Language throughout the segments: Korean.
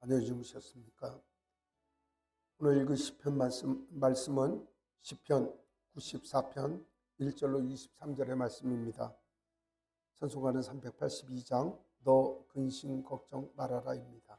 안녕히 주무셨습니까? 오늘 읽을 시편 말씀은 시편 94편 1절로 23절의 말씀입니다. 찬송가는 382장 너 근심 걱정 말아라입니다.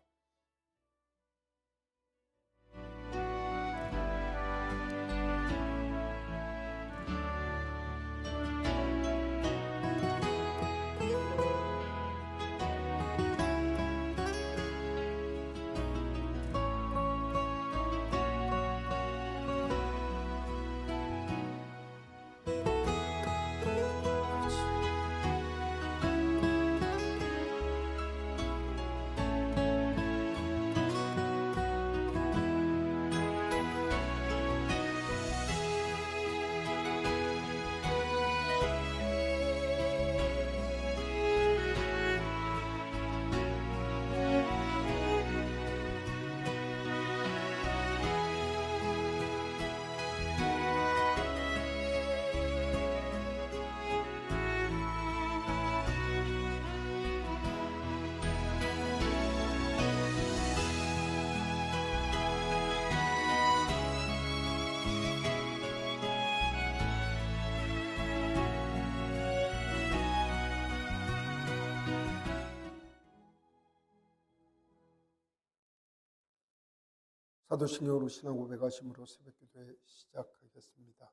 사도신경으로 신앙 고백하심으로 새벽기도에 시작하겠습니다.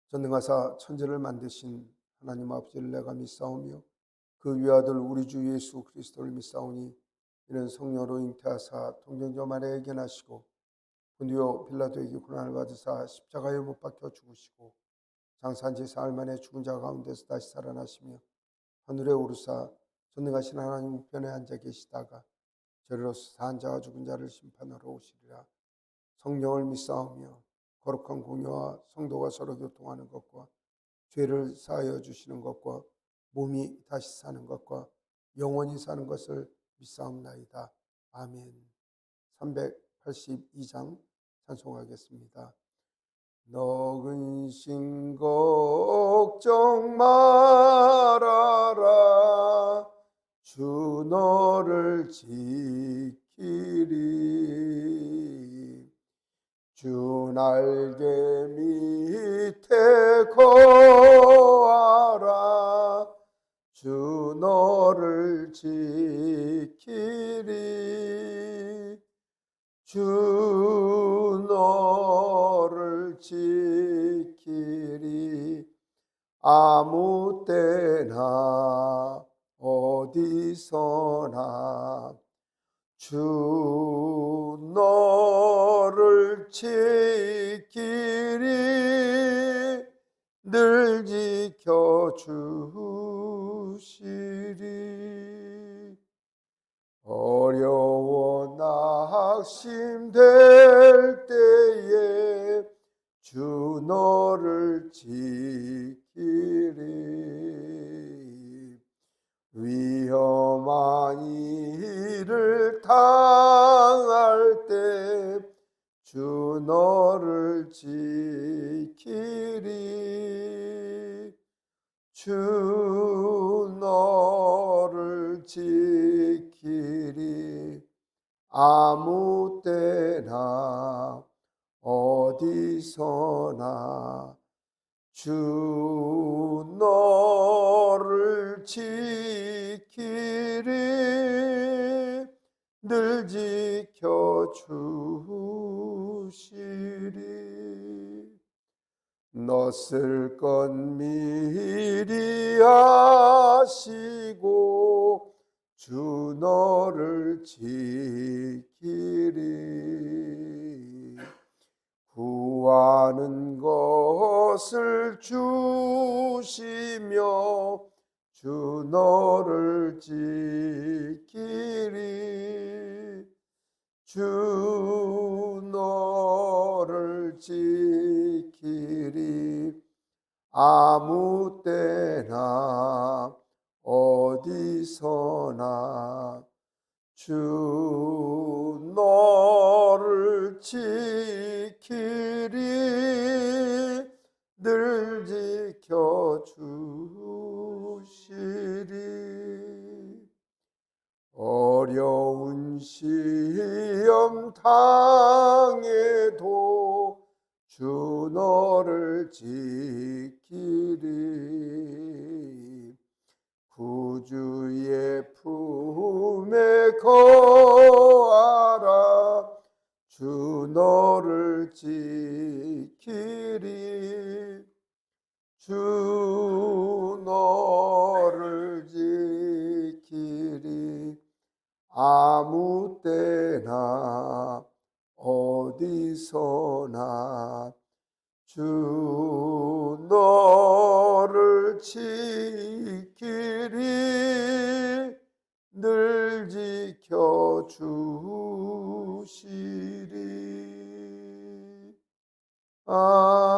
전능하사 천지를 만드신 하나님 아버지를 내가 믿사오며 그 위아들 우리 주 예수 그리스도를 믿사오니 이는 성령으로 잉태하사 통정자 마리아에게 나시고 본디오 빌라도에게 고난을 받으사 십자가에 못 박혀 죽으시고 장사한 지 사흘 만에 죽은 자 가운데서 다시 살아나시며 하늘에 오르사 전능하신 하나님 우편에 앉아 계시다가 저리로서 산 자와 죽은 자를 심판하러 오시리라. 성령을 믿사오며 거룩한 공유와 성도가 서로 교통하는 것과 죄를 사하여 주시는 것과 몸이 다시 사는 것과 영원히 사는 것을 믿사옵나이다. 아멘. 382장 찬송하겠습니다. 너 근심 걱정 말아라 주 너를 지키리 주 날개 밑에 거하라 주 너를 지키리 주 너를 지키리 아무 때나 어디서나 주 너를 지키리 늘 지켜주시리 어려워 낙심될 때에 주 너를 지키리 위험한 일을 당할 때 주 너를 지키리 주 너를 지키리 아무 때나 어디서나 주 너를 지키리 늘 지켜주시리 너 쓸 것 미리 아시고 주 너를 지키리 구하는 것을 주시며 주 너를 지키리 주 너를 지키리 아무 때나 어디서나 주 너를 지키리 늘 지켜주시리 어려운 시험 당해도 주 너를 지키리. 구주의 품에 거하라. 주 너를 지키리. 주 너를 지키리. 아무 때나 어디서나 주 너를 지키리. 늘 지켜 주시리. 아멘.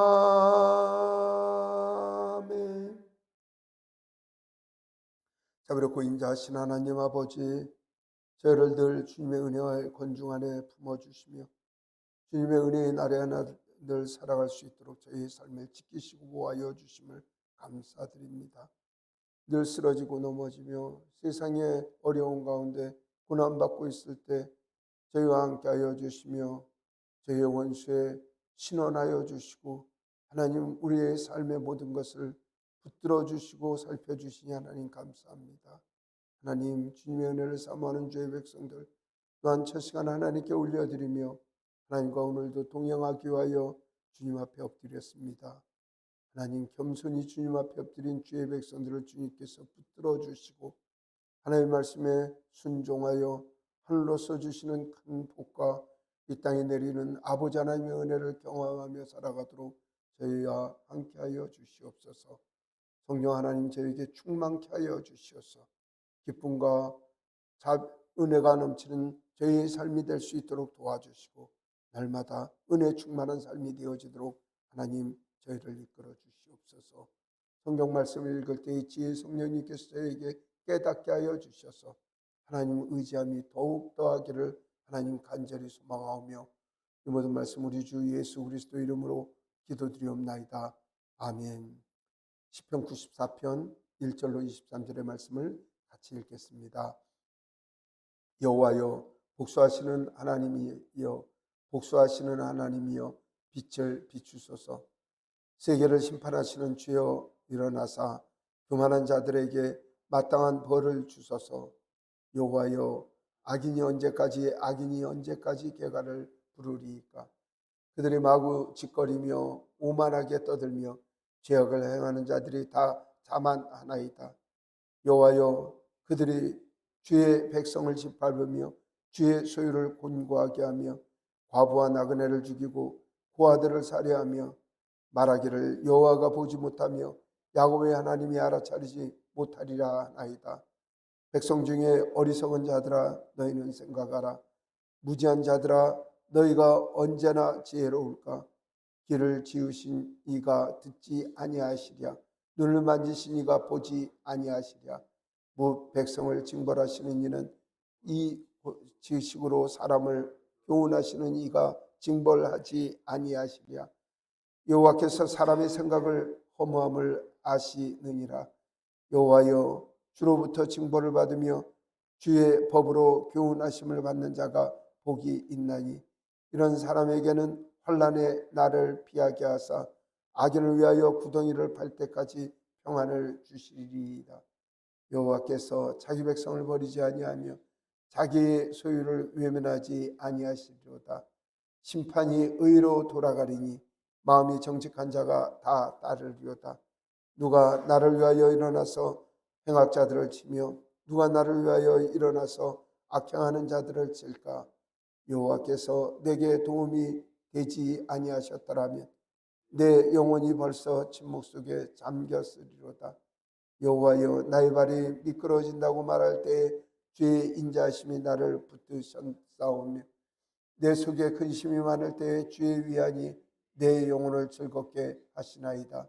자비롭고 인자하신 하나님 아버지, 저희를 늘 주님의 은혜와 권중 안에 품어주시며 주님의 은혜의 날에 하나 늘 살아갈 수 있도록 저희의 삶을 지키시고 보호하여 주심을 감사드립니다. 늘 쓰러지고 넘어지며 세상의 어려운 가운데 고난받고 있을 때 저희와 함께하여 주시며 저희의 원수에 신원하여 주시고 하나님 우리의 삶의 모든 것을 붙들어 주시고 살펴주시니 하나님 감사합니다. 하나님 주님의 은혜를 사모하는 주의 백성들 또한 첫 시간 하나님께 올려드리며 하나님과 오늘도 동행하기 위하여 주님 앞에 엎드렸습니다. 하나님 겸손히 주님 앞에 엎드린 주의 백성들을 주님께서 붙들어 주시고 하나님의 말씀에 순종하여 하늘로서 주시는 큰 복과 이 땅에 내리는 아버지 하나님의 은혜를 경험하며 살아가도록 저희와 함께하여 주시옵소서. 성령 하나님 저에게 충만케 하여 주시옵소서. 기쁨과 은혜가 넘치는 저희의 삶이 될 수 있도록 도와주시고 날마다 은혜 충만한 삶이 되어지도록 하나님 저희를 이끌어 주시옵소서. 성경 말씀을 읽을 때 지혜 성령님께서 저에게 깨닫게 하여 주셔서 하나님 의지함이 더욱 더하기를 하나님 간절히 소망하오며 이 모든 말씀 우리 주 예수 그리스도 이름으로 기도드리옵나이다. 아멘. 시편 94편 1절로 23절의 말씀을 같이 읽겠습니다. 여호와여 복수하시는 하나님이여 복수하시는 하나님이여 빛을 비추소서. 세계를 심판하시는 주여 일어나사 교만한 자들에게 마땅한 벌을 주소서. 여호와여 악인이 언제까지 개가를 부르리이까. 그들이 마구 짓거리며 오만하게 떠들며 죄악을 행하는 자들이 다 자만하나이다. 여호와여 그들이 주의 백성을 짓밟으며 주의 소유를 곤고하게 하며 과부와 나그네를 죽이고 고아들을 살해하며 말하기를 여호와가 보지 못하며 야곱의 하나님이 알아차리지 못하리라 하나이다. 백성 중에 어리석은 자들아 너희는 생각하라. 무지한 자들아 너희가 언제나 지혜로울까. 길을 지으신 이가 듣지 아니하시랴. 눈을 만지신 이가 보지 아니하시랴. 백성을 징벌하시는 이는 이 지식으로 사람을 교훈하시는 이가 징벌하지 아니하시랴. 여호와께서 사람의 생각을 허무함을 아시느니라. 여호와여 주로부터 징벌을 받으며 주의 법으로 교훈하심을 받는 자가 복이 있나니 이런 사람에게는 환난의 날을 피하게 하사 악인을 위하여 구덩이를 팔 때까지 평안을 주시리이다. 여호와께서 자기 백성을 버리지 아니하며 자기의 소유를 외면하지 아니하시리로다. 심판이 의로 돌아가리니 마음이 정직한 자가 다 따르리로다. 누가 나를 위하여 일어나서 행악자들을 치며 누가 나를 위하여 일어나서 악행하는 자들을 칠까. 여호와께서 내게 도움이 되지 아니하셨더라면 내 영혼이 벌써 침묵 속에 잠겼으리로다. 여호와여 나의 발이 미끄러진다고 말할 때 주의 인자하심이 나를 붙드셨사오며 내 속에 근심이 많을 때 주의 위안이 내 영혼을 즐겁게 하시나이다.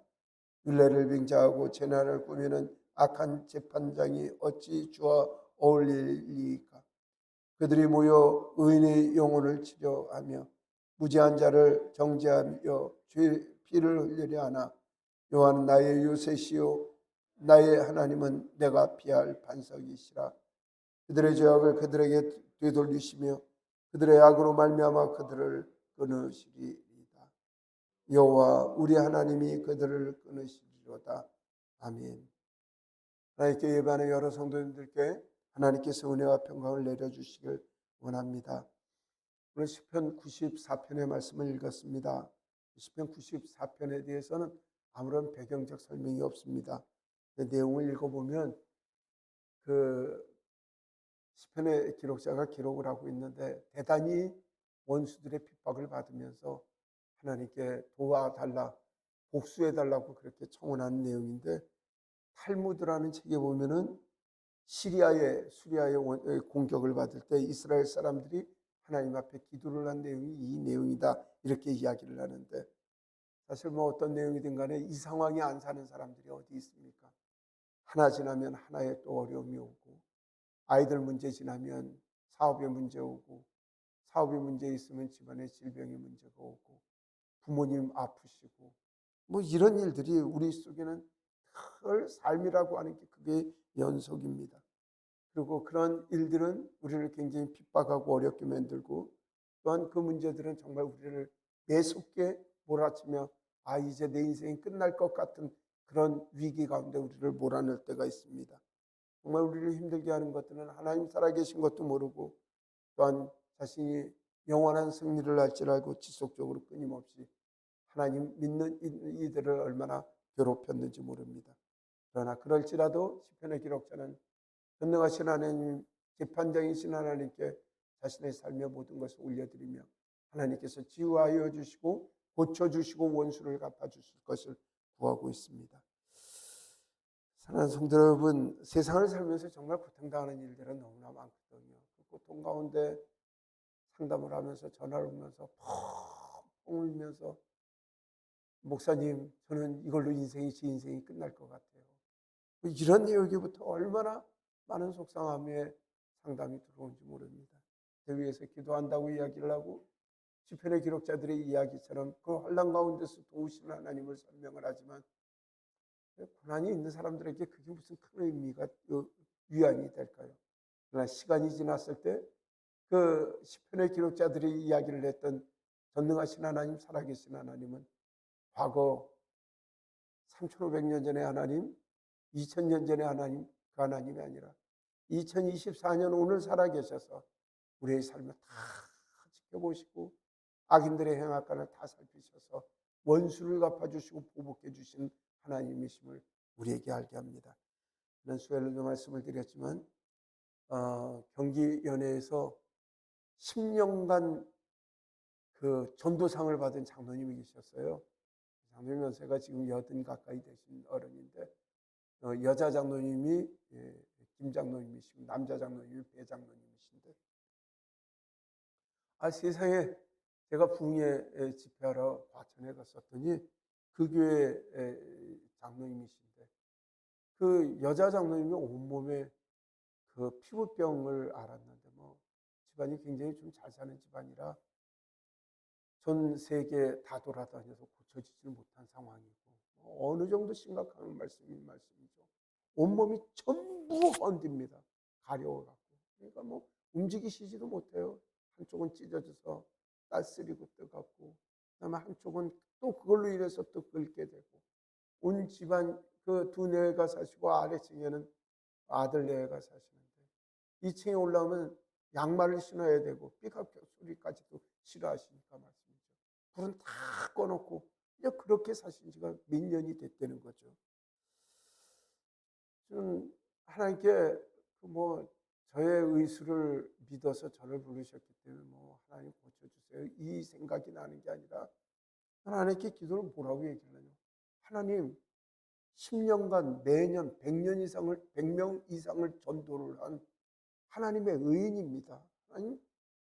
율례를 빙자하고 재난을 꾸미는 악한 재판장이 어찌 주와 어울리리까. 그들이 모여 의인의 영혼을 치려하며 무지한 자를 정죄하며 죄의 피를 흘리려 하나. 여호와는 나의 요새시요 나의 하나님은 내가 피할 반석이시라. 그들의 죄악을 그들에게 되돌리시며 그들의 악으로 말미암아 그들을 끊으시리이다. 여호와 우리 하나님이 그들을 끊으시리로다. 아멘. 하나님께 예배하는 여러 성도님들께 하나님께서 은혜와 평강을 내려주시길 원합니다. 오늘 시편 94편의 말씀을 읽었습니다. 시편 94편에 대해서는 아무런 배경적 설명이 없습니다. 내용을 읽어보면 그 시편의 기록자가 기록을 하고 있는데 대단히 원수들의 핍박을 받으면서 하나님께 도와달라, 복수해달라고 그렇게 청원하는 내용인데, 탈무드라는 책에 보면은 수리아의 공격을 받을 때 이스라엘 사람들이 하나님 앞에 기도를 한 내용이 이 내용이다, 이렇게 이야기를 하는데, 사실 뭐 어떤 내용이든 간에 이 상황이 안 사는 사람들이 어디 있습니까? 하나 지나면 하나에 또 어려움이 오고, 아이들 문제 지나면 사업의 문제 오고, 사업의 문제 있으면 집안에 질병의 문제가 오고, 부모님 아프시고, 뭐 이런 일들이 우리 속에는 늘 삶이라고 하는 게 그게 연속입니다. 그리고 그런 일들은 우리를 굉장히 핍박하고 어렵게 만들고, 또한 그 문제들은 정말 우리를 매섭게 몰아치며 이제 내 인생이 끝날 것 같은 그런 위기 가운데 우리를 몰아넣을 때가 있습니다. 정말 우리를 힘들게 하는 것들은 하나님 살아계신 것도 모르고, 또한 자신이 영원한 승리를 할 줄 알고 지속적으로 끊임없이 하나님 믿는 이들을 얼마나 괴롭혔는지 모릅니다. 그러나 그럴지라도 시편의 기록자는 전능하신 하나님, 재판장이신 하나님께 자신의 삶의 모든 것을 올려드리며 하나님께서 치유하여 주시고 고쳐주시고 원수를 갚아주실 것을 구하고 있습니다. 사랑하는 성도 여러분, 세상을 살면서 정말 고통당하는 일들은 너무나 많거든요. 그 고통 가운데 상담을 하면서 전화를 오면서 펑펑 울면서, 목사님, 저는 이걸로 제 인생이 끝날 것 같아요. 이런 얘기부터 얼마나 많은 속상함에 상담이 들어온지 모릅니다. 그 위해서 기도한다고 이야기를 하고 시편의 기록자들의 이야기처럼 그 환난 가운데서 도우시는 하나님을 설명을 하지만, 고난이 있는 사람들에게 그게 무슨 큰 의미가 위안이 될까요? 그러나 시간이 지났을 때 그 시편의 기록자들이 이야기를 했던 전능하신 하나님, 살아계신 하나님은 과거 3500년 전의 하나님, 2000년 전의 하나님, 그 하나님이 아니라 2024년 오늘 살아계셔서 우리의 삶을 다 지켜보시고 악인들의 행악관을 다 살피셔서 원수를 갚아주시고 보복해 주신 하나님이심을 우리에게 알게 합니다. 저는 수요일에도 말씀을 드렸지만 경기연회에서 10년간 그 전도상을 받은 장로님이 계셨어요. 장로님 연세가 지금 80 가까이 되신 어른인데, 여자 장로님이 김 장로님이시고 남자 장로님이 배 장로님이신데, 세상에, 제가 부흥회 집회하러 과천에 갔었더니 그 교회 장로님이신데, 그 여자 장로님이 온몸에 그 피부병을 앓았는데, 뭐 집안이 굉장히 좀 잘 사는 집안이라 전 세계 다 돌아다녀서 고쳐지질 못한 상황이고, 어느 정도 심각한 말씀이죠. 온몸이 전부 헌딥니다. 가려워갖고. 그러니까 뭐 움직이시지도 못해요. 한쪽은 찢어져서 따스리고 뜨겁고, 그다음에 한쪽은 또 그걸로 인해서 또 긁게 되고, 온 집안 그 두 내외가 사시고 아래층에는 아들 내외가 사시는데, 2층에 올라오면 양말을 신어야 되고 삐걱 소리까지도 싫어하시니까 말씀이죠. 불은 다 꺼놓고 이제 그렇게 사신 지가 몇 년이 됐다는 거죠. 저는 하나님께 뭐 저의 의술을 믿어서 저를 부르셨기 때문에 뭐 하나님 고쳐주세요, 이 생각이 나는 게 아니라, 하나님께 기도를 뭐라고 얘기하냐요. 하나님, 10년간 매년 100명 이상을 전도를 한 하나님의 의인입니다. 하나님,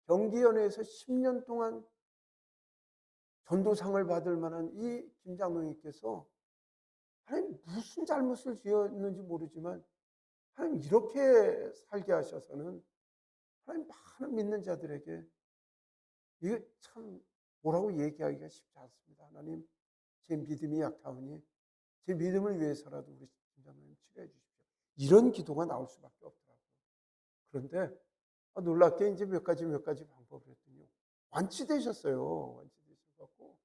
경기연회에서 10년 동안 전도상을 받을 만한 이 김 장로님께서 하나님 무슨 잘못을 지었는지 모르지만 하나님 이렇게 살게 하셔서는 하나님 많은 믿는 자들에게 이게 참 뭐라고 얘기하기가 쉽지 않습니다. 하나님, 제 믿음이 약하오니 제 믿음을 위해서라도 우리 김 장로님 치료해 주십시오. 이런 기도가 나올 수밖에 없더라고요. 그런데 놀랍게 이제 몇 가지 방법을 했더니 완치되셨어요. 완치되셔갖고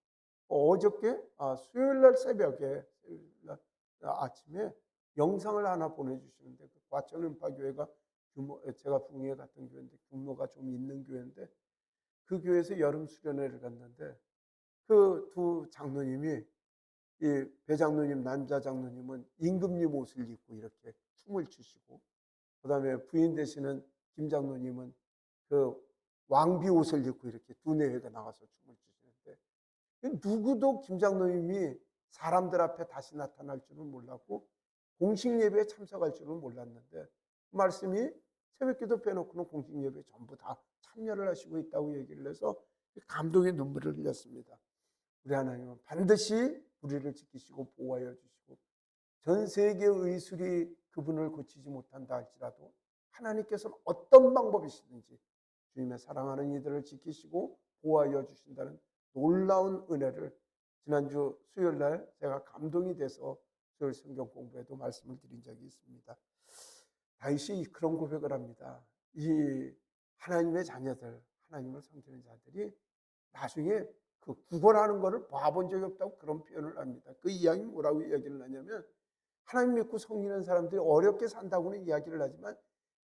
어저께 수요일 날 새벽에 수요일 날 아침에 영상을 하나 보내주시는데 그 과천음파교회가 제가 부흥회 갔던 교회인데 규모가 좀 있는 교회인데 그 교회에서 여름 수련회를 갔는데 그 두 장로님이 이 배장로님 남자 장로님은 임금님 옷을 입고 이렇게 춤을 추시고 그다음에 부인 되시는 김 장로님은 그 왕비 옷을 입고 이렇게 두뇌회가 나가서 춤을 추시는데 누구도 김 장로님이 사람들 앞에 다시 나타날 줄은 몰랐고 공식 예배에 참석할 줄은 몰랐는데 그 말씀이 새벽기도 빼놓고는 공식 예배에 전부 다 참여를 하시고 있다고 얘기를 해서 감동의 눈물을 흘렸습니다. 우리 하나님은 반드시 우리를 지키시고 보호하여 주시고 전 세계의 의술이 그분을 고치지 못한다 할지라도 하나님께서는 어떤 방법이시든지 주님의 사랑하는 이들을 지키시고 보호하여 주신다는 놀라운 은혜를 지난주 수요일 날 제가 감동이 돼서 수요일 성경 공부에도 말씀을 드린 적이 있습니다. 다윗이 그런 고백을 합니다. 이 하나님의 자녀들, 하나님을 섬기는 자들이 나중에 그 구걸하는 것을 봐본 적이 없다고 그런 표현을 합니다. 그 이야기 뭐라고 이야기를 하냐면 하나님 믿고 섬기는 사람들이 어렵게 산다고는 이야기를 하지만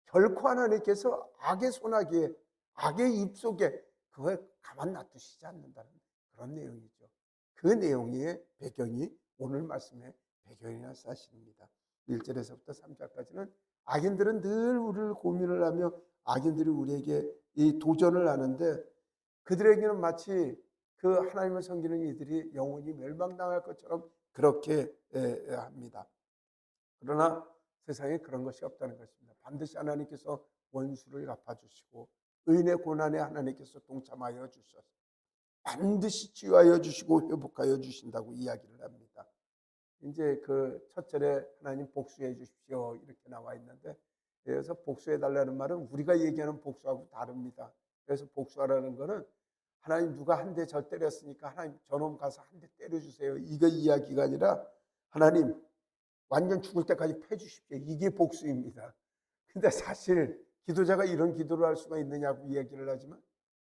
결코 하나님께서 악의 손아귀에 악의 입속에 그걸 가만 놔두시지 않는다는 그런 내용이죠. 그 내용의 배경이 오늘 말씀의 배경이라는 사실입니다. 1절에서부터 3절까지는 악인들은 늘 우리를 고민을 하며 악인들이 우리에게 이 도전을 하는데 그들에게는 마치 그 하나님을 섬기는 이들이 영원히 멸망당할 것처럼 그렇게 합니다. 그러나 세상에 그런 것이 없다는 것입니다. 반드시 하나님께서 원수를 갚아주시고 의인의 고난에 하나님께서 동참하여 주셔서 반드시 치유하여 주시고 회복하여 주신다고 이야기를 합니다. 이제 그 첫 절에 하나님 복수해 주십시오 이렇게 나와 있는데 그래서 복수해 달라는 말은 우리가 얘기하는 복수하고 다릅니다. 그래서 복수하라는 거는 하나님 누가 한 대 저 때렸으니까 하나님 저놈 가서 한 대 때려주세요 이거 이야기가 아니라 하나님 완전 죽을 때까지 패주십시오 이게 복수입니다. 근데 사실 기도자가 이런 기도를 할 수가 있느냐고 이야기를 하지만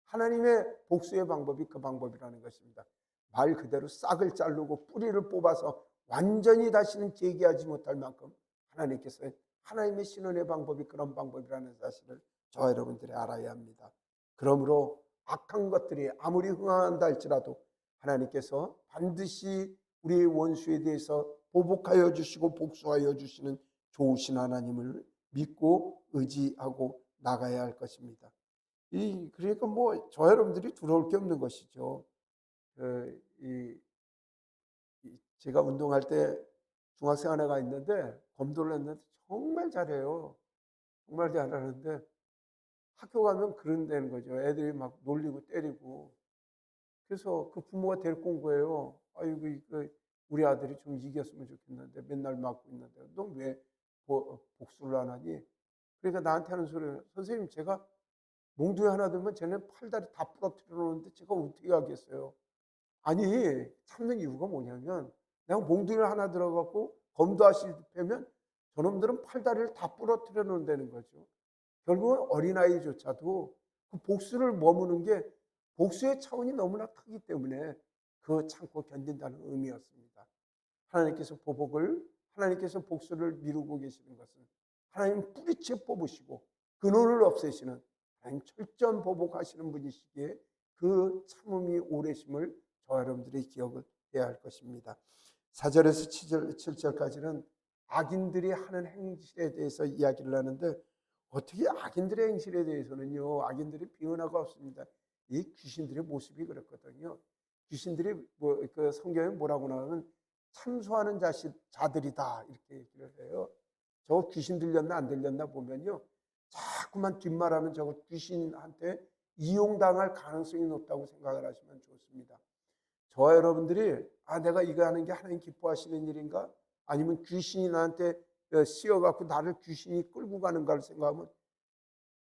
하나님의 복수의 방법이 그 방법이라는 것입니다. 말 그대로 싹을 자르고 뿌리를 뽑아서 완전히 다시는 재기하지 못할 만큼 하나님께서 하나님의 신원의 방법이 그런 방법이라는 사실을 저와 여러분들이 알아야 합니다. 그러므로 악한 것들이 아무리 흥황한다 할지라도 하나님께서 반드시 우리의 원수에 대해서 보복하여 주시고 복수하여 주시는 좋으신 하나님을 믿고 의지하고 나가야 할 것입니다. 그러니까 저 여러분들이 두려울 게 없는 것이죠. 제가 운동할 때 중학생 하나가 있는데 검도를 했는데 정말 잘해요. 정말 잘하는데 학교 가면 그런다는 거죠. 애들이 막 놀리고 때리고. 그래서 그 부모가 데리고 온 거예요. 아이고 우리 아들이 좀 이겼으면 좋겠는데 맨날 맞고 있는데 너 왜 복수를 안 하니? 그러니까 나한테 하는 소리는 선생님 제가 몽둥이 하나 들면 쟤는 팔다리 다 부러뜨려 놓는데 제가 어떻게 하겠어요? 아니 참는 이유가 뭐냐면 내가 몽둥이를 하나 들어갖고 검도하실 때면 저놈들은 팔다리를 다 부러뜨려 놓는다는 거죠. 결국은 어린아이조차도 그 복수를 머무는 게 복수의 차원이 너무나 크기 때문에 그 참고 견딘다는 의미였습니다. 하나님께서 복수를 미루고 계시는 것은 하나님 뿌리채 뽑으시고 근원을 없애시는 하나님 철저한 보복하시는 분이시기에 그 참음이 오래심을 저와 여러분들이 기억을 해야 할 것입니다. 4절에서 7절까지는 악인들이 하는 행실에 대해서 이야기를 하는데 어떻게 악인들의 행실에 대해서는요. 악인들이 비언화가 없습니다. 이 귀신들의 모습이 그렇거든요. 귀신들이 그 성경에 뭐라고 나오면 참소하는 자들이다 이렇게 얘기를 해요. 저거 귀신 들렸나 안 들렸나 보면요. 자꾸만 뒷말하면 저거 귀신한테 이용당할 가능성이 높다고 생각을 하시면 좋습니다. 저와 여러분들이 내가 이거 하는 게 하나님 기뻐하시는 일인가? 아니면 귀신이 나한테 씌어갖고 나를 귀신이 끌고 가는가를 생각하면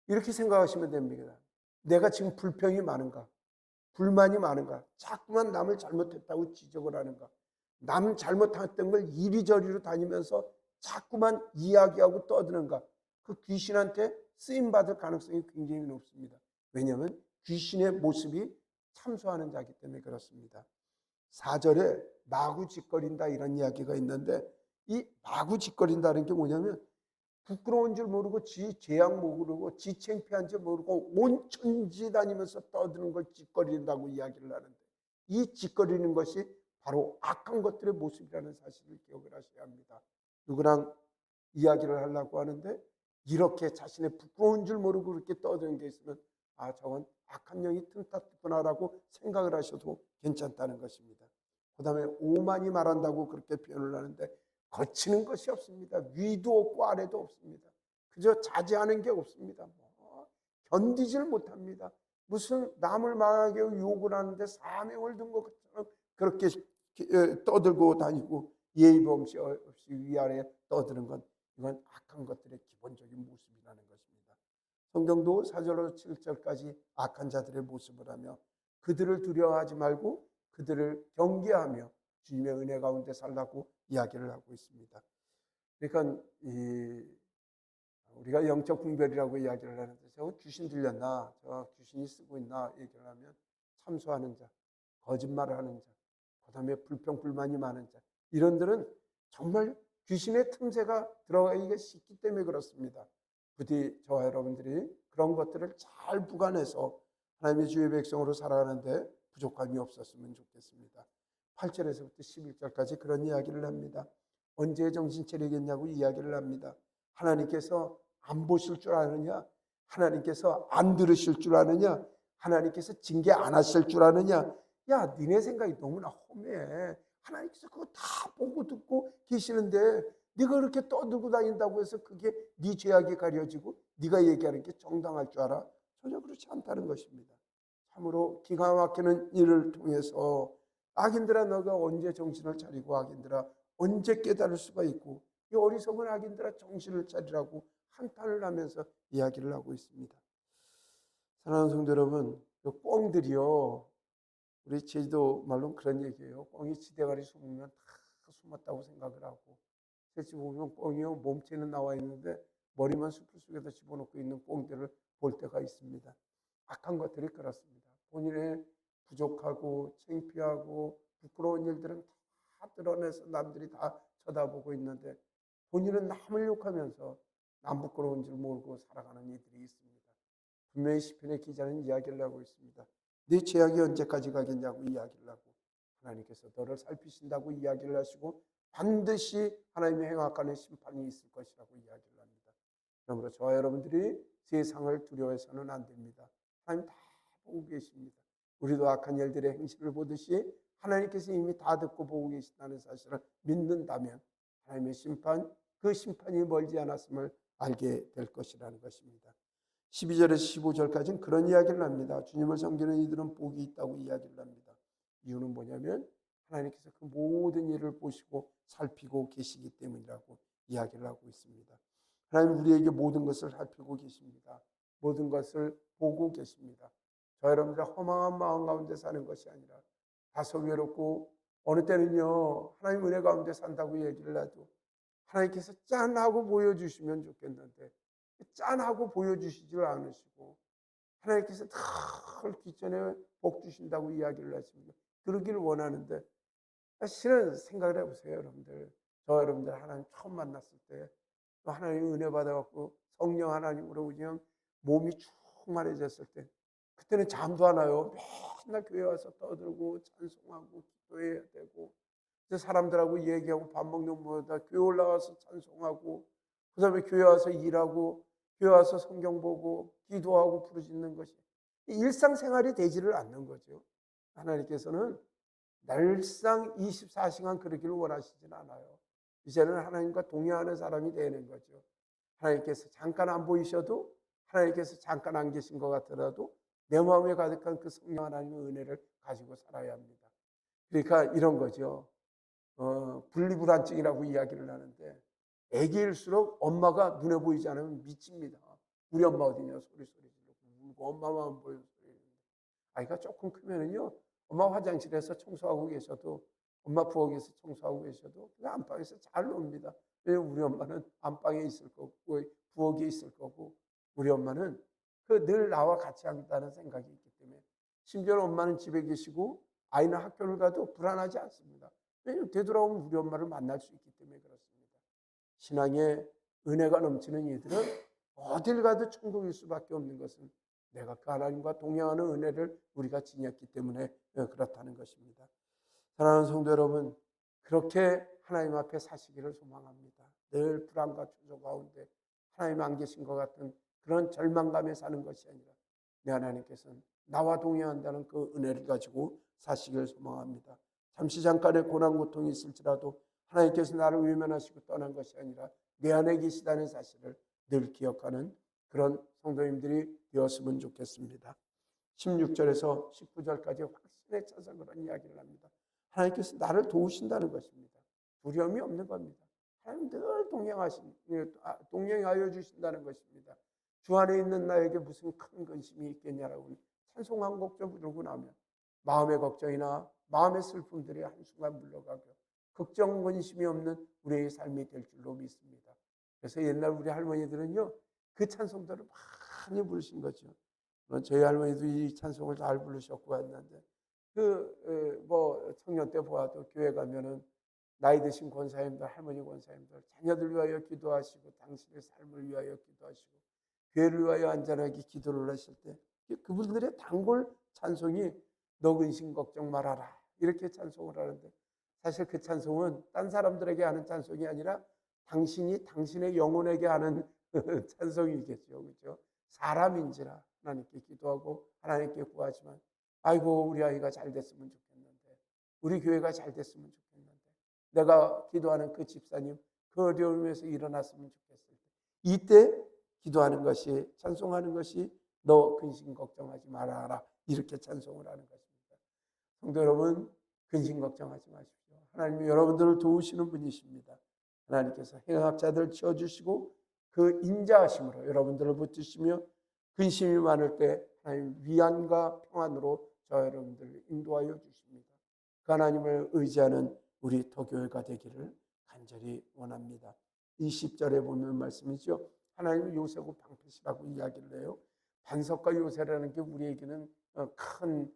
이렇게 생각하시면 됩니다. 내가 지금 불평이 많은가? 불만이 많은가? 자꾸만 남을 잘못했다고 지적을 하는가? 남 잘못했던 걸 이리저리로 다니면서 자꾸만 이야기하고 떠드는가? 그 귀신한테 쓰임받을 가능성이 굉장히 높습니다. 왜냐하면 귀신의 모습이 참소하는 자이기 때문에 그렇습니다. 4절에 마구 짓거린다 이런 이야기가 있는데, 이 마구 짓거린다는 게 뭐냐면 부끄러운 줄 모르고 지 죄악 모르고 지 창피한 줄 모르고 온 천지 다니면서 떠드는 걸 짓거린다고 이야기를 하는데, 이 짓거리는 것이 바로 악한 것들의 모습이라는 사실을 기억을 하셔야 합니다. 누구랑 이야기를 하려고 하는데 이렇게 자신의 부끄러운 줄 모르고 그렇게 떠드는 게 있으면 저건 악한 영이 틈탔구나라고 생각을 하셔도 괜찮다는 것입니다. 그 다음에 오만이 말한다고 그렇게 표현을 하는데, 거치는 것이 없습니다. 위도 없고 아래도 없습니다. 그저 자제하는 게 없습니다. 견디질 못합니다. 무슨 남을 망하게 욕을 하는데 사명을 둔 것처럼 그렇게 떠들고 다니고 예의 없이 위아래 떠드는 건, 이건 악한 것들의 기본적인 모습이라는 것입니다. 성경도 4절로 7절까지 악한 자들의 모습을 하며 그들을 두려워하지 말고 그들을 경계하며 주님의 은혜 가운데 살라고 이야기를 하고 있습니다. 그러니까 우리가 영적 분별이라고 이야기를 하는데, 저 귀신 들렸나, 저 귀신이 쓰고 있나 얘기를 하면 참소하는 자, 거짓말을 하는 자, 그 다음에 불평불만이 많은 자, 이런들은 정말 귀신의 틈새가 들어가기가 쉽기 때문에 그렇습니다. 부디 저와 여러분들이 그런 것들을 잘 부관해서 하나님의 주의 백성으로 살아가는데 부족함이 없었으면 좋겠습니다. 8절에서부터 11절까지 그런 이야기를 합니다. 언제 정신 차리겠냐고 이야기를 합니다. 하나님께서 안 보실 줄 아느냐? 하나님께서 안 들으실 줄 아느냐? 하나님께서 징계 안 하실 줄 아느냐? 야, 니네 생각이 너무나 험해. 하나님께서 그거 다 보고 듣고 계시는데 네가 그렇게 떠들고 다닌다고 해서 그게 네 죄악이 가려지고 네가 얘기하는 게 정당할 줄 알아? 전혀 그렇지 않다는 것입니다. 참으로 기가 막히는 일을 통해서 악인들아 너가 언제 정신을 차리고, 악인들아 언제 깨달을 수가 있고, 이 어리석은 악인들아 정신을 차리라고 한탄을 하면서 이야기를 하고 있습니다. 사랑하는 성도 여러분, 꿩들이요, 우리 제주도 말로는 그런 얘기예요. 꿩이 지대가리 숨으면 다 숨었다고 생각을 하고, 실제 보면 꿩이요 몸체는 나와 있는데 머리만 숲을 속에다 집어넣고 있는 꿩들을 볼 때가 있습니다. 악한 것들이 그렇습니다. 본인의 부족하고 창피하고 부끄러운 일들은 다 드러내서 남들이 다 쳐다보고 있는데, 본인은 남을 욕하면서 남 부끄러운 줄 모르고 살아가는 이들이 있습니다. 분명히 시편의 기자는 이야기를 하고 있습니다. 네 죄악이 언제까지 가겠냐고 이야기를 하고, 하나님께서 너를 살피신다고 이야기를 하시고 반드시 하나님의 행악하는 심판이 있을 것이라고 이야기를 합니다. 그러므로 저와 여러분들이 세상을 두려워해서는 안 됩니다. 하나님 다 보고 계십니다. 우리도 악한 일들의 행실을 보듯이 하나님께서 이미 다 듣고 보고 계신다는 사실을 믿는다면 하나님의 심판, 그 심판이 멀지 않았음을 알게 될 것이라는 것입니다. 12절에서 15절까지는 그런 이야기를 합니다. 주님을 섬기는 이들은 복이 있다고 이야기를 합니다. 이유는 뭐냐면 하나님께서 그 모든 일을 보시고 살피고 계시기 때문이라고 이야기를 하고 있습니다. 하나님 우리에게 모든 것을 살피고 계십니다. 모든 것을 보고 계십니다. 저 여러분들 허망한 마음 가운데 사는 것이 아니라 다소 외롭고 어느 때는요 하나님 은혜 가운데 산다고 얘기를 해도 하나님께서 짠하고 보여주시면 좋겠는데 짠하고 보여주시질 않으시고, 하나님께서 늘 기존에 복 주신다고 이야기를 하십니다. 그러기를 원하는데, 실은 생각을 해보세요. 여러분들, 저 여러분들 하나님 처음 만났을 때 또 하나님 은혜 받아갖고 성령 하나님으로 그냥 몸이 충만해졌을 때, 그때는 잠도 안 와요. 맨날 교회 와서 떠들고 찬송하고 기도해야 되고, 사람들하고 얘기하고 밥 먹는 것보다 교회 올라와서 찬송하고, 그 다음에 교회 와서 일하고, 교회 와서 성경 보고 기도하고 부르짖는 것이 일상생활이 되지를 않는 거죠. 하나님께서는 날상 24시간 그러기를 원하시진 않아요. 이제는 하나님과 동행하는 사람이 되는 거죠. 하나님께서 잠깐 안 보이셔도, 하나님께서 잠깐 안 계신 것 같더라도 내 마음에 가득한 그 성령 하나님의 은혜를 가지고 살아야 합니다. 그러니까 이런 거죠. 분리불안증이라고 이야기를 하는데, 애기일수록 엄마가 눈에 보이지 않으면 미칩니다. 우리 엄마 어디냐 소리 지르고 울고 엄마만 보여서 아이가 조금 크면은요 엄마 화장실에서 청소하고 계셔도, 엄마 부엌에서 청소하고 계셔도 그냥 안방에서 잘 놉니다. 왜냐면 우리 엄마는 안방에 있을 거고 부엌에 있을 거고, 우리 엄마는 그 늘 나와 같이 한다는 생각이 있기 때문에, 심지어 엄마는 집에 계시고 아이는 학교를 가도 불안하지 않습니다. 왜냐하면 되돌아오면 우리 엄마를 만날 수 있기 때문에 그렇습니다. 신앙에 은혜가 넘치는 이들은 어딜 가도 천국일 수밖에 없는 것은 내가 그 하나님과 동행하는 은혜를 우리가 지녔기 때문에 그렇다는 것입니다. 사랑하는 성도 여러분, 그렇게 하나님 앞에 사시기를 소망합니다. 늘 불안과 초조 가운데 하나님 안 계신 것 같은 그런 절망감에 사는 것이 아니라 내 하나님께서는 나와 동행한다는 그 은혜를 가지고 사시기를 소망합니다. 잠시 잠깐의 고난 고통이 있을지라도 하나님께서 나를 외면하시고 떠난 것이 아니라 내 안에 계시다는 사실을 늘 기억하는 그런 성도님들이 되었으면 좋겠습니다. 16절에서 19절까지 확신에 차서 그런 이야기를 합니다. 하나님께서 나를 도우신다는 것입니다. 두려움이 없는 겁니다. 하나님 늘 동행하여 주신다는 것입니다. 주 안에 있는 나에게 무슨 큰 근심이 있겠냐라고 찬송 한 곡 좀 부르고 나면 마음의 걱정이나 마음의 슬픔들이 한순간 물러가고 걱정 근심이 없는 우리의 삶이 될 줄로 믿습니다. 그래서 옛날 우리 할머니들은요, 그 찬송들을 많이 부르신 거죠. 저희 할머니도 이 찬송을 잘 부르셨고 했는데, 청년 때 보아도 교회 가면은 나이 드신 권사님들, 할머니 권사님들, 자녀들 위하여 기도하시고 당신의 삶을 위하여 기도하시고 교회를 위하여 안전하게 기도를 하실 때 그분들의 단골 찬송이 너 근심 걱정 말아라 이렇게 찬송을 하는데, 사실 그 찬송은 딴 사람들에게 하는 찬송이 아니라 당신이 당신의 영혼에게 하는 찬송이겠죠. 그렇죠? 사람인지라 하나님께 기도하고 하나님께 구하지만, 아이고 우리 아이가 잘 됐으면 좋겠는데, 우리 교회가 잘 됐으면 좋겠는데, 내가 기도하는 그 집사님 그 어려움에서 일어났으면 좋겠을 때, 이때 기도하는 것이, 찬송하는 것이 너 근심 걱정하지 말아라 이렇게 찬송을 하는 것입니다. 성도 여러분, 근심 걱정하지 마십시오. 하나님이 여러분들을 도우시는 분이십니다. 하나님께서 행악자들을 치워주시고 그 인자하심으로 여러분들을 붙드시며 근심이 많을 때 하나님 위안과 평안으로 저 여러분들을 인도하여 주십니다. 그 하나님을 의지하는 우리 터교회가 되기를 간절히 원합니다. 20절에 보면 말씀이죠. 하나님은 요새고 방패시라고 이야기를 해요. 반석과 요새라는 게 우리에게는 큰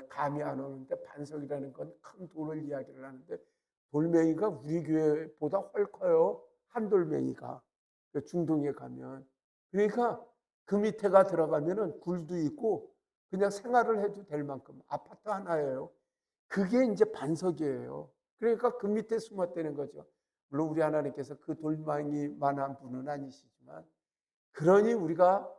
감이 안 오는데, 반석이라는 건 큰 돌을 이야기를 하는데, 돌멩이가 우리 교회보다 훨 커요. 한 돌멩이가 중동에 가면. 그러니까 그 밑에가 들어가면은 굴도 있고 그냥 생활을 해도 될 만큼 아파트 하나예요. 그게 이제 반석이에요. 그러니까 그 밑에 숨었다는 거죠. 물론 우리 하나님께서 그 돌멩이만한 분은 아니시지만, 그러니 우리가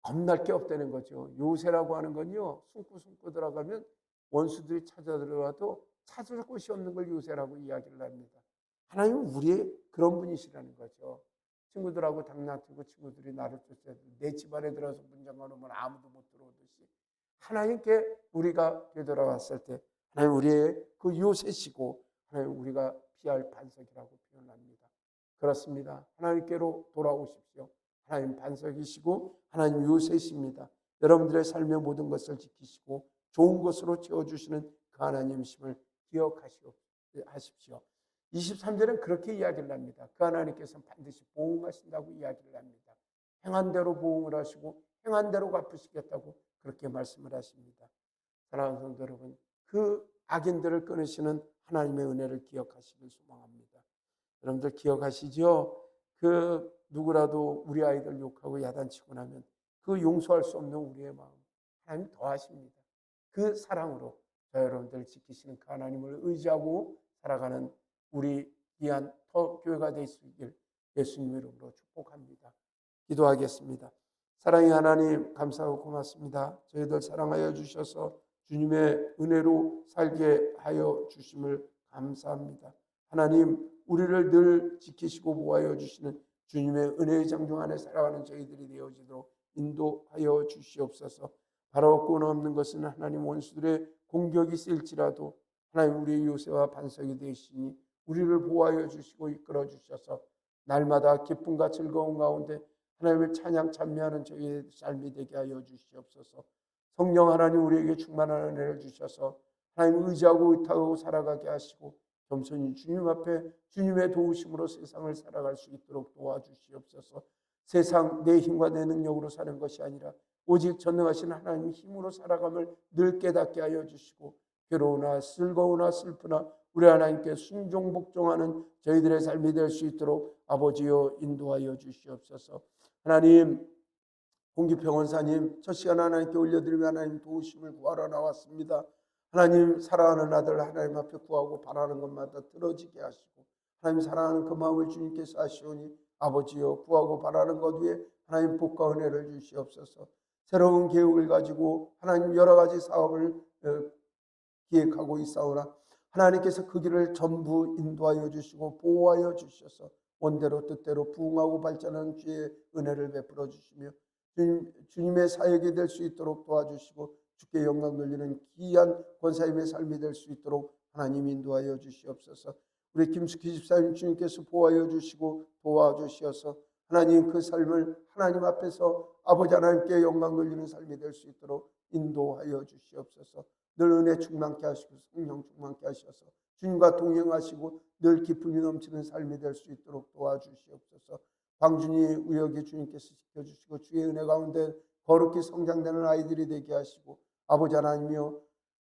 겁날 게 없다는 거죠. 요새라고 하는 건요, 숨고 들어가면 원수들이 찾아들어와도 찾을 곳이 없는 걸 요새라고 이야기를 합니다. 하나님은 우리의 그런 분이시라는 거죠. 친구들하고 장난치고 친구들이 나를 쫓아도 내 집안에 들어서 문장가 놓으면 아무도 못 들어오듯이, 하나님께 우리가 되돌아왔을 때 하나님 우리의 그 요새시고 하나님 우리가 피할 반석이라고 표현합니다. 그렇습니다. 하나님께로 돌아오십시오. 하나님 반석이시고 하나님 요새십니다. 여러분들의 삶의 모든 것을 지키시고 좋은 것으로 채워주시는 그 하나님이심을 기억하십시오. 23절은 그렇게 이야기를 합니다. 그 하나님께서는 반드시 보응하신다고 이야기를 합니다. 행한 대로 보응을 하시고 행한 대로 갚으시겠다고 그렇게 말씀을 하십니다. 사랑하는 성도 여러분, 그 악인들을 끊으시는 하나님의 은혜를 기억하시길 소망합니다. 여러분들 기억하시죠? 그 누구라도 우리 아이들 욕하고 야단치고 나면 그 용서할 수 없는 우리의 마음 하나님 더하십니다. 그 사랑으로 저 여러분들을 지키시는 그 하나님을 의지하고 살아가는 우리 귀한 교회가 될 수 있길 예수님의 이름으로 축복합니다. 기도하겠습니다. 사랑의 하나님, 감사하고 고맙습니다. 저희들 사랑하여 주셔서 주님의 은혜로 살게 하여 주심을 감사합니다. 하나님, 우리를 늘 지키시고 보호하여 주시는 주님의 은혜의 장중 안에 살아가는 저희들이 되어지도록 인도하여 주시옵소서. 바로 권 없는 것은 하나님 원수들의 공격이 있을지라도 하나님 우리의 요새와 반석이 되시니 우리를 보호하여 주시고 이끌어 주셔서 날마다 기쁨과 즐거움 가운데 하나님을 찬양 찬미하는 저희의 삶이 되게 하여 주시옵소서. 성령 하나님 우리에게 충만한 은혜를 주셔서 하나님 의지하고 의탁하고 살아가게 하시고 겸손히 주님 앞에 주님의 도우심으로 세상을 살아갈 수 있도록 도와주시옵소서. 세상 내 힘과 내 능력으로 사는 것이 아니라 오직 전능하신 하나님 힘으로 살아감을 늘 깨닫게 하여 주시고, 괴로우나 즐거우나 슬프나 우리 하나님께 순종 복종하는 저희들의 삶이 될 수 있도록 아버지여 인도하여 주시옵소서. 하나님, 홍기평원사님 첫 시간 하나님께 올려드리며 하나님 도우심을 구하러 나왔습니다. 하나님, 사랑하는 아들 하나님 앞에 구하고 바라는 것마다 들어지게 하시고, 하나님 사랑하는 그 마음을 주님께서 아시오니 아버지여 구하고 바라는 것 위에 하나님 복과 은혜를 주시옵소서. 새로운 계획을 가지고 하나님 여러 가지 사업을 기획하고 있사오나 하나님께서 그 길을 전부 인도하여 주시고 보호하여 주셔서 원대로 뜻대로 부흥하고 발전하는 주의 은혜를 베풀어 주시며 주님의 사역이 될 수 있도록 도와주시고 주께 영광 돌리는 귀한 권사님의 삶이 될 수 있도록 하나님 인도하여 주시옵소서. 우리 김숙희 집사님 주님께서 보호하여 주시고 도와주시어서 하나님 그 삶을 하나님 앞에서 아버지 하나님께 영광 돌리는 삶이 될 수 있도록 인도하여 주시옵소서. 늘 은혜 충만케 하시고 성령 충만케 하셔서 주님과 동행하시고 늘 기쁨이 넘치는 삶이 될 수 있도록 도와주시옵소서. 광준이 우혁이 주님께서 지켜주시고 주의 은혜 가운데 거룩히 성장되는 아이들이 되게 하시고 아버지 하나님이여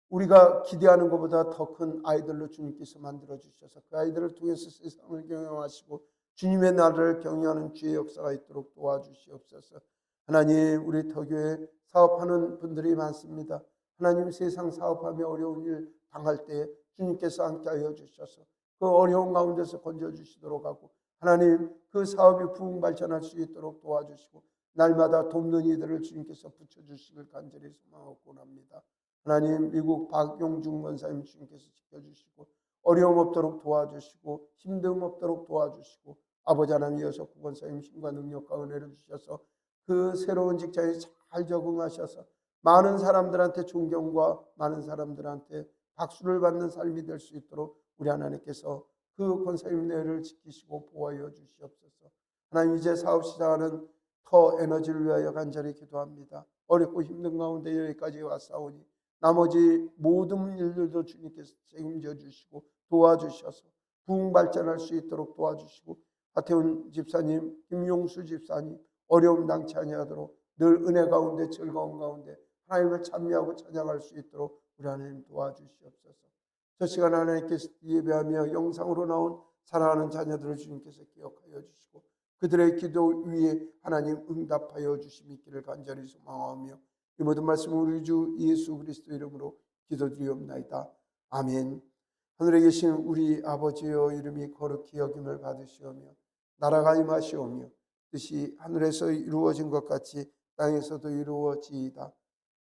우리가 기대하는 것보다 더 큰 아이들로 주님께서 만들어 주셔서 그 아이들을 통해서 세상을 경영하시고 주님의 나라를 경영하는 주의 역사가 있도록 도와주시옵소서. 하나님, 우리 터교에 사업하는 분들이 많습니다. 하나님, 세상 사업하며 어려운 일 당할 때 주님께서 함께하여 주셔서 그 어려운 가운데서 건져주시도록 하고 하나님 그 사업이 부흥 발전할 수 있도록 도와주시고 날마다 돕는 이들을 주님께서 붙여주시길 간절히 소망하고 원합니다. 하나님, 미국 박용중 권사님 주님께서 지켜주시고 어려움 없도록 도와주시고 힘듦 없도록 도와주시고 아버지 하나님 이어서 구권사님 힘과 능력과 은혜를 주셔서 그 새로운 직장에 잘 적응하셔서 많은 사람들한테 존경과 많은 사람들한테 박수를 받는 삶이 될 수 있도록 우리 하나님께서 그 권사님 내를 지키시고 보호하여 주시옵소서. 하나님, 이제 사업 시작하는 터 에너지를 위하여 간절히 기도합니다. 어렵고 힘든 가운데 여기까지 왔사오니 나머지 모든 일들도 주님께서 책임져 주시고 도와주셔서 부흥 발전할 수 있도록 도와주시고 하태훈 집사님, 김용수 집사님 어려움 당치 아니하도록 늘 은혜 가운데 즐거움 가운데 하나님을 찬미하고 찬양할 수 있도록 우리 하나님 도와주시옵소서. 저 시간 하나님께서 예배하며 영상으로 나온 사랑하는 자녀들을 주님께서 기억하여 주시고 그들의 기도 위에 하나님 응답하여 주심이 있기를 간절히 소망하며 이 모든 말씀은 우리 주 예수 그리스도 이름으로 기도드리옵나이다. 아멘. 하늘에 계신 우리 아버지여 이름이 거룩히 여김을 받으시오며 나라가 임하시오며 뜻이 하늘에서 이루어진 것 같이 땅에서도 이루어지이다.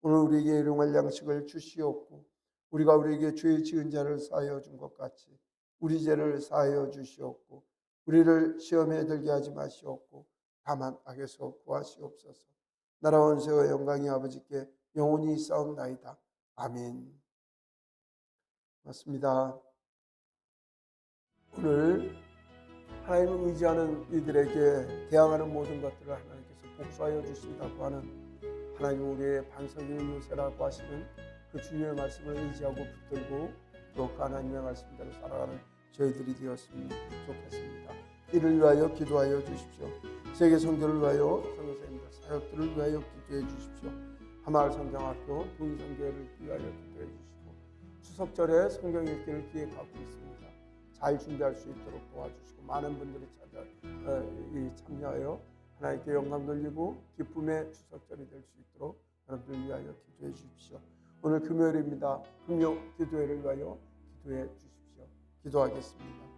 오늘 우리에게 일용할 양식을 주시옵고 우리가 우리에게 죄 지은 자를 사하여 준 것 같이 우리 죄를 사하여 주시옵고 우리를 시험에 들게 하지 마시옵고 다만 악에서 구하시옵소서. 나라와 원세와 영광이 아버지께 영원히 있사옵나이다. 아멘. 맞습니다. 오늘 하나님을 의지하는 이들에게 대항하는 모든 것들을 하나님께서 복수하여 주신다고 하는 하나님 우리의 반석이 요새라고 하시는 그 주님의 말씀을 의지하고 붙들고 또 그 하나님의 말씀대로 살아가는 저희들이 되었으면 좋겠습니다. 이를 위하여 기도하여 주십시오. 세계 선교를 위하여 선교사님들 사역들을 위하여 기도해 주십시오. 하마을 성경학교 동의선교회를 위하여 기도해 주시고 추석절에 성경 읽기를 기획하고 있습니다. 잘 준비할 수 있도록 도와주시고 많은 분들이 참여하여 하나님께 영광 돌리고 기쁨의 추석절이 될 수 있도록 여러분들 위하여 기도해 주십시오. 오늘 금요일입니다. 금요 기도회를 위하여 기도해 주십시오. 기도하겠습니다.